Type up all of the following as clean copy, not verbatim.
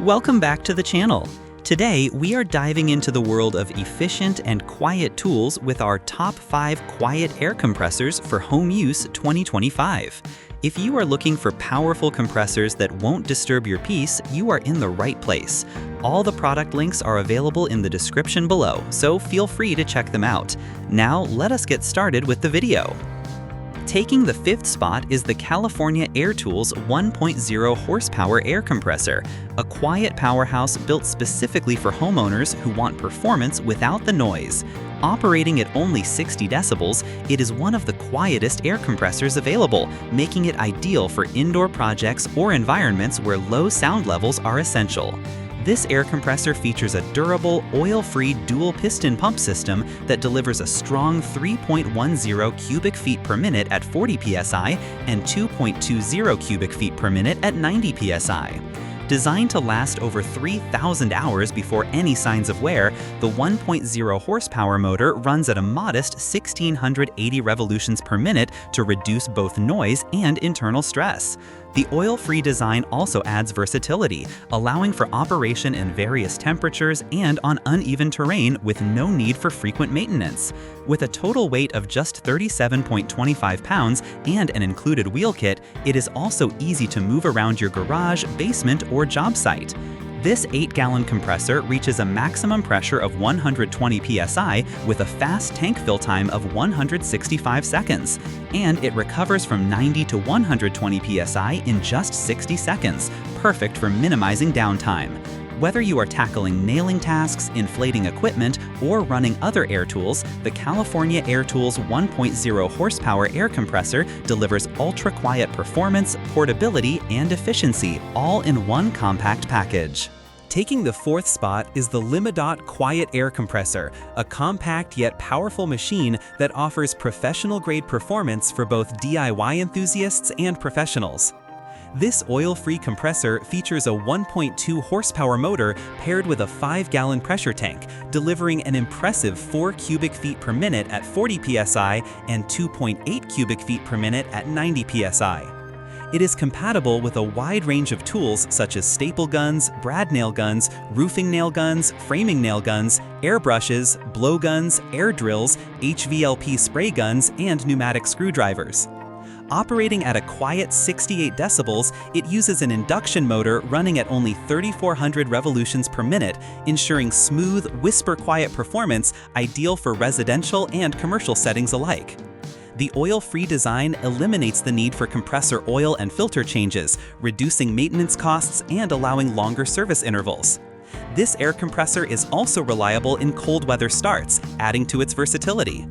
Welcome back to the channel. Today, we are diving into the world of efficient and quiet tools with our top 5 quiet air compressors for home use 2025. If you are looking for powerful compressors that won't disturb your peace, you are in the right place. All the product links are available in the description below, so feel free to check them out. Now, let us get started with the video. Taking the 5th spot is the California Air Tools 1.0 horsepower air compressor, a quiet powerhouse built specifically for homeowners who want performance without the noise. Operating at only 60 decibels, it is one of the quietest air compressors available, making it ideal for indoor projects or environments where low sound levels are essential. This air compressor features a durable, oil-free dual-piston pump system that delivers a strong 3.10 cubic feet per minute at 40 psi and 2.20 cubic feet per minute at 90 psi. Designed to last over 3,000 hours before any signs of wear, the 1.0 horsepower motor runs at a modest 1,680 revolutions per minute to reduce both noise and internal stress. The oil-free design also adds versatility, allowing for operation in various temperatures and on uneven terrain with no need for frequent maintenance. With a total weight of just 37.25 pounds and an included wheel kit, it is also easy to move around your garage, basement, or job site. This 8-gallon compressor reaches a maximum pressure of 120 psi with a fast tank fill time of 165 seconds, and it recovers from 90 to 120 psi in just 60 seconds, perfect for minimizing downtime. Whether you are tackling nailing tasks, inflating equipment, or running other air tools, the California Air Tools 1.0 horsepower air compressor delivers ultra-quiet performance, portability, and efficiency, all in one compact package. Taking the 4th spot is the Limodot Quiet Air Compressor, a compact yet powerful machine that offers professional-grade performance for both DIY enthusiasts and professionals. This oil-free compressor features a 1.2 horsepower motor paired with a 5-gallon pressure tank, delivering an impressive 4 cubic feet per minute at 40 psi and 2.8 cubic feet per minute at 90 psi. It is compatible with a wide range of tools such as staple guns, brad nail guns, roofing nail guns, framing nail guns, air brushes, blow guns, air drills, HVLP spray guns, and pneumatic screwdrivers. Operating at a quiet 68 decibels, it uses an induction motor running at only 3,400 revolutions per minute, ensuring smooth, whisper-quiet performance ideal for residential and commercial settings alike. The oil-free design eliminates the need for compressor oil and filter changes, reducing maintenance costs and allowing longer service intervals. This air compressor is also reliable in cold weather starts, adding to its versatility.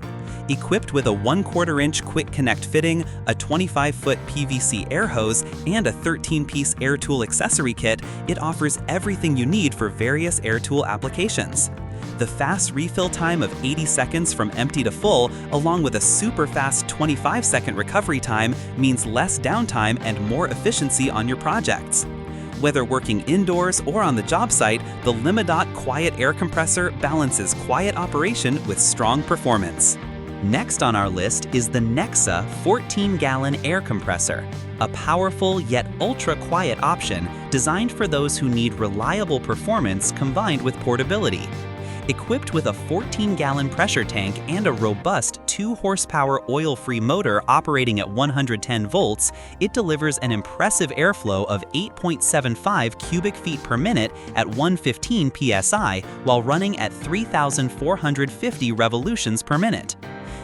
Equipped with a 1/4-inch quick connect fitting, a 25-foot PVC air hose, and a 13-piece air tool accessory kit, it offers everything you need for various air tool applications. The fast refill time of 80 seconds from empty to full, along with a super fast 25-second recovery time, means less downtime and more efficiency on your projects. Whether working indoors or on the job site, the Limodot Quiet Air Compressor balances quiet operation with strong performance. Next on our list is the Nessxa 14-gallon air compressor, a powerful yet ultra-quiet option designed for those who need reliable performance combined with portability. Equipped with a 14-gallon pressure tank and a robust 2-horsepower oil-free motor operating at 110 volts, it delivers an impressive airflow of 8.75 cubic feet per minute at 115 psi while running at 3,450 revolutions per minute.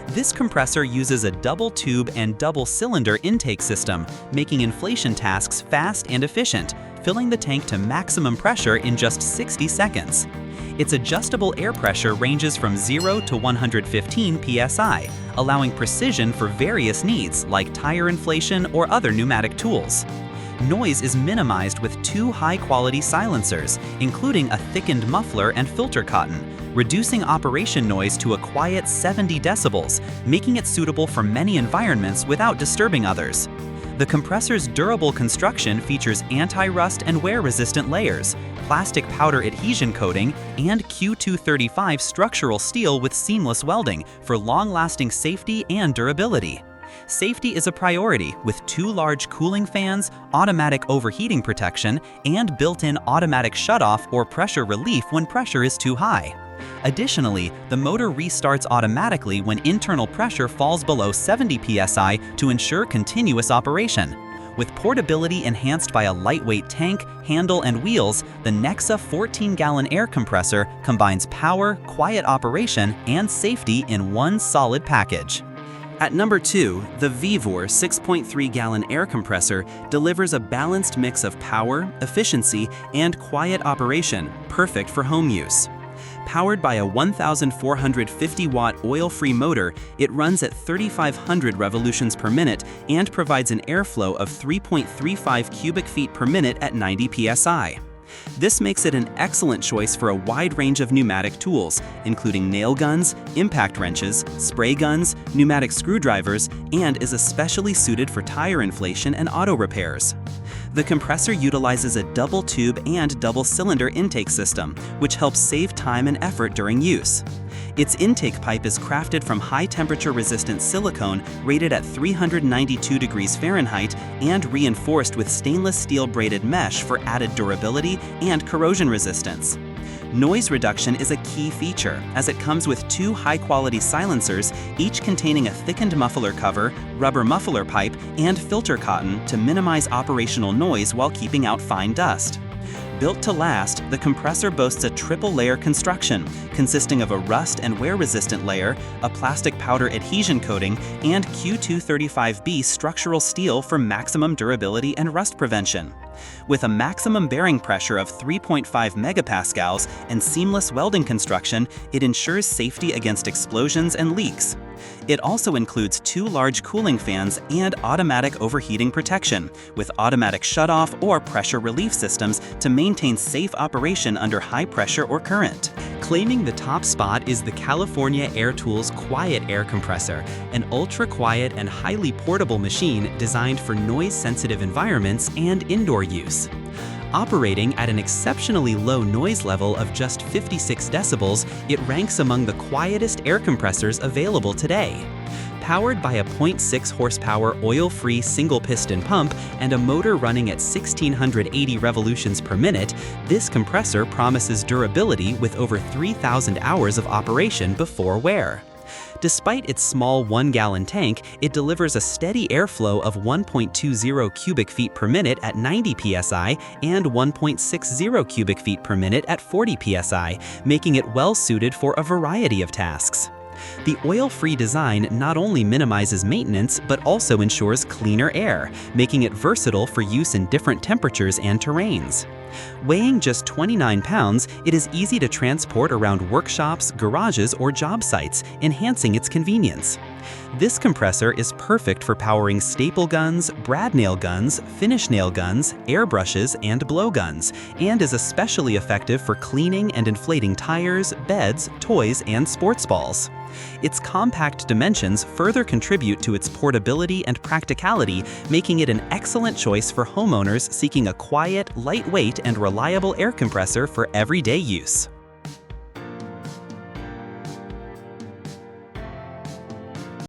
This compressor uses a double tube and double cylinder intake system, making inflation tasks fast and efficient, filling the tank to maximum pressure in just 60 seconds. Its adjustable air pressure ranges from 0 to 115 psi, allowing precision for various needs like tire inflation or other pneumatic tools. Noise is minimized with 2 high-quality silencers, including a thickened muffler and filter cotton, reducing operation noise to a quiet 70 decibels, making it suitable for many environments without disturbing others. The compressor's durable construction features anti-rust and wear-resistant layers, plastic powder adhesion coating, and Q235 structural steel with seamless welding for long-lasting safety and durability. Safety is a priority with 2 large cooling fans, automatic overheating protection, and built-in automatic shutoff or pressure relief when pressure is too high. Additionally, the motor restarts automatically when internal pressure falls below 70 psi to ensure continuous operation. With portability enhanced by a lightweight tank, handle, and wheels, the Nessxa 14-gallon air compressor combines power, quiet operation, and safety in one solid package. At number 2, the Vevor 6.3-gallon air compressor delivers a balanced mix of power, efficiency, and quiet operation, perfect for home use. Powered by a 1,450-watt oil-free motor, it runs at 3,500 revolutions per minute and provides an airflow of 3.35 cubic feet per minute at 90 psi. This makes it an excellent choice for a wide range of pneumatic tools, including nail guns, impact wrenches, spray guns, pneumatic screwdrivers, and is especially suited for tire inflation and auto repairs. The compressor utilizes a double tube and double cylinder intake system, which helps save time and effort during use. Its intake pipe is crafted from high-temperature resistant silicone rated at 392 degrees Fahrenheit and reinforced with stainless steel braided mesh for added durability and corrosion resistance. Noise reduction is a key feature, as it comes with 2 high-quality silencers, each containing a thickened muffler cover, rubber muffler pipe, and filter cotton to minimize operational noise while keeping out fine dust. Built to last, the compressor boasts a triple-layer construction, consisting of a rust and wear-resistant layer, a plastic powder adhesion coating, and Q235B structural steel for maximum durability and rust prevention. With a maximum bearing pressure of 3.5 megapascals and seamless welding construction, it ensures safety against explosions and leaks. It also includes 2 large cooling fans and automatic overheating protection, with automatic shutoff or pressure relief systems to maintain safe operation under high pressure or current. Claiming the top spot is the California Air Tools Quiet Air Compressor, an ultra-quiet and highly portable machine designed for noise-sensitive environments and indoor use. Operating at an exceptionally low noise level of just 56 decibels, it ranks among the quietest air compressors available today. Powered by a 0.6 horsepower oil-free single-piston pump and a motor running at 1,680 revolutions per minute, this compressor promises durability with over 3,000 hours of operation before wear. Despite its small 1-gallon tank, it delivers a steady airflow of 1.20 cubic feet per minute at 90 psi and 1.60 cubic feet per minute at 40 psi, making it well-suited for a variety of tasks. The oil-free design not only minimizes maintenance, but also ensures cleaner air, making it versatile for use in different temperatures and terrains. Weighing just 29 pounds, it is easy to transport around workshops, garages, or job sites, enhancing its convenience. This compressor is perfect for powering staple guns, brad nail guns, finish nail guns, airbrushes, and blowguns, and is especially effective for cleaning and inflating tires, beds, toys, and sports balls. Its compact dimensions further contribute to its portability and practicality, making it an excellent choice for homeowners seeking a quiet, lightweight, and reliable air compressor for everyday use.